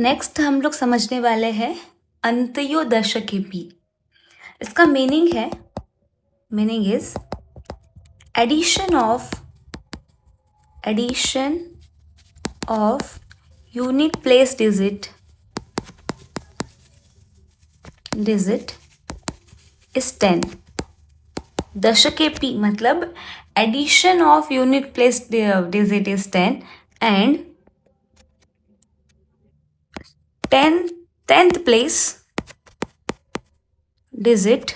Next हम लोग समझने वाले हैं अंत्योदशकेपी। इसका meaning is addition of unit place digit is 10। दशकेपी मतलब addition of unit place digit is 10 and 10th place digit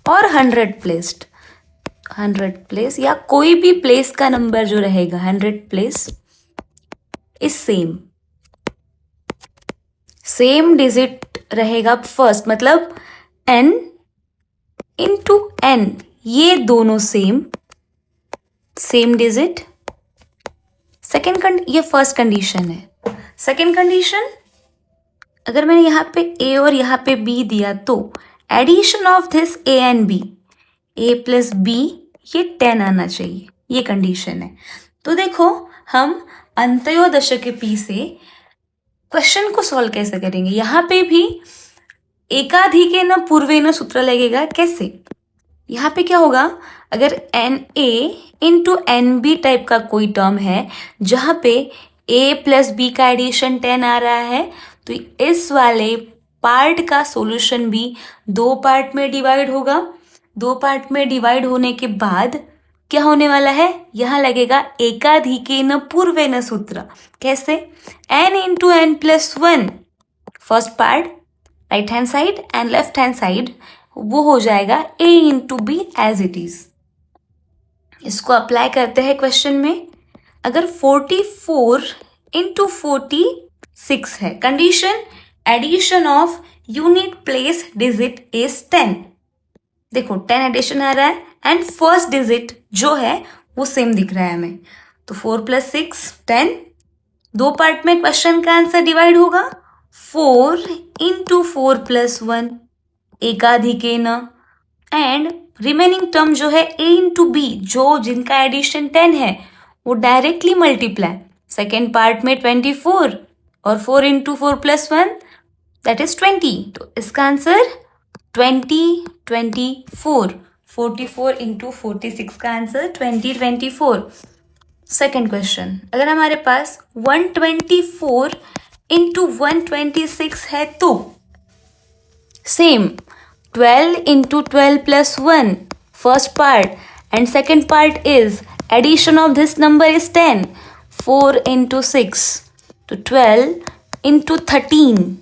और 100 प्लेस या कोई भी प्लेस का नंबर जो रहेगा 100 प्लेस इज सेम डिजिट रहेगा फर्स्ट, मतलब n इंटू n, ये दोनों सेम डिजिट। ये फर्स्ट कंडीशन है। सेकेंड कंडीशन, अगर मैंने यहाँ पे a और यहाँ पे b दिया तो addition of this a and b, a plus b, ये 10 आना चाहिए, ये कंडीशन है। तो देखो हम अंत्योदशकेपी से क्वेश्चन को सॉल्व कैसे करेंगे। यहाँ पे भी एकाधिकेन पूर्वेन सूत्र लगेगा। कैसे? यहाँ पे क्या होगा, अगर n a into n b type का कोई टर्म है जहाँ पे a प्लस बी का एडिशन 10 आ रहा है, तो इस वाले पार्ट का सॉल्यूशन भी दो पार्ट में डिवाइड होगा। दो पार्ट में डिवाइड होने के बाद क्या होने वाला है, यहाँ लगेगा एकाधिकेन पूर्वेन सूत्र। कैसे? n into n plus 1 first part right hand side and left hand side वो हो जाएगा a into b as it is. इसको अप्लाई करते हैं क्वेश्चन में। अगर 44 इंटू 46 है, condition addition of unit place digit is 10। देखो 10 एडिशन आ रहा है एंड फर्स्ट डिजिट जो है वो सेम दिख रहा है हमें, तो 4 प्लस 6 10। दो पार्ट में क्वेश्चन का आंसर डिवाइड होगा। 4 इंटू 4 प्लस 1 एकाधिकेन एंड रिमेनिंग टर्म जो है a इंटू बी, जो जिनका एडिशन 10 है वो डायरेक्टली मल्टीप्लाई। सेकेंड पार्ट में 24 और 4 इंटू 4 प्लस 1 दैट इज 20। तो इसका आंसर 2024। 44 इंटू 46 का आंसर 2024। सेकेंड क्वेश्चन, अगर हमारे पास 124 इंटू 126 है तो same 12 into 12 plus 1 first part and second part is addition of this number is 10, 4 into 6 तो 12 into 13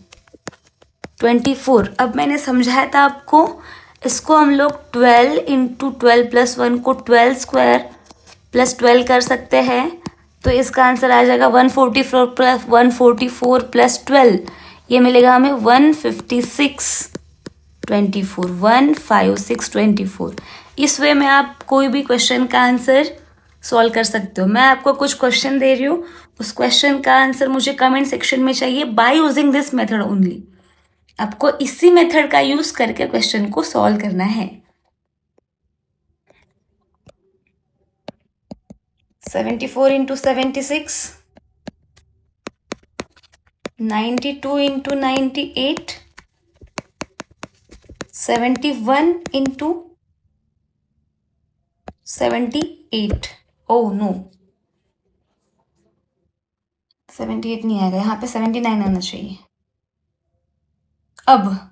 24। अब मैंने समझाया था आपको, इसको हम लोग 12 into 12 plus 1 को 12 स्क्वायर प्लस 12 कर सकते हैं, तो इसका आंसर आ जाएगा 144 प्लस 12, ये मिलेगा हमें 156 24 156 24। इस वे में आप कोई भी क्वेश्चन का आंसर सॉल्व कर सकते हो। मैं आपको कुछ क्वेश्चन दे रही हूँ, उस क्वेश्चन का आंसर मुझे कमेंट सेक्शन में चाहिए by using this method only. आपको इसी मेथड का यूज करके क्वेश्चन को सॉल्व करना है। 74 into 76, 92 into 98, 71 into 78। Oh no, 78 नहीं आएगा, यहाँ पे 79 आना चाहिए। अब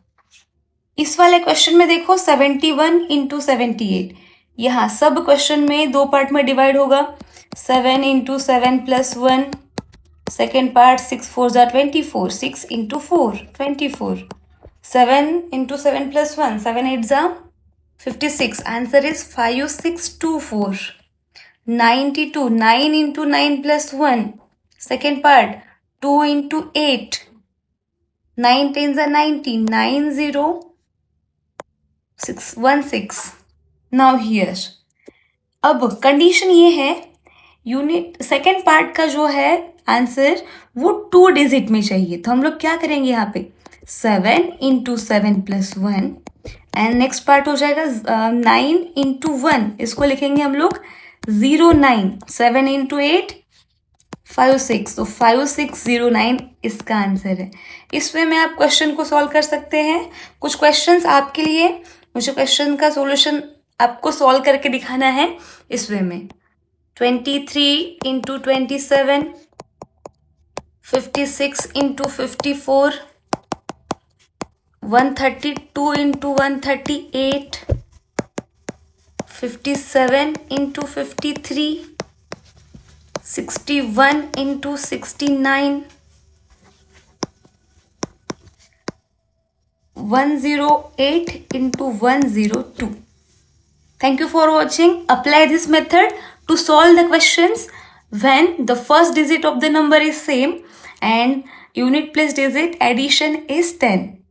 इस वाले क्वेश्चन में देखो 71 इंटू 78, यहाँ सब क्वेश्चन में दो पार्ट में डिवाइड होगा। 7 इंटू 7 प्लस 1 सेकेंड पार्ट 6 4 जा 24, 6 इंटू 4 24, 7 into 7 plus 1, 7 8 जा 56, answer is 5624। 92, 9 into 9 plus 1, second part 2 into 8, 9 10 जा 90, 90616। now here अब कंडीशन ये है, यूनिट सेकेंड पार्ट का जो है आंसर वो 2 डिजिट में चाहिए, तो हम लोग क्या करेंगे यहाँ पे 7 into 7 plus 1 and next part हो जाएगा 9 इंटू 1, इसको लिखेंगे हम लोग 09। 7 इंटू 8 56, तो 5609 इसका आंसर है। इस वे में आप क्वेश्चन को सॉल्व कर सकते हैं। कुछ क्वेश्चंस आपके लिए, मुझे क्वेश्चन का सॉल्यूशन आपको सॉल्व करके दिखाना है इस वे में। 23 into 27, 56 into 54, 132 into 138, 57 into 53, 61 into 69, 108 into 102. Thank you for watching. Apply this method to solve the questions when the first digit of the number is same and unit place digit addition is 10.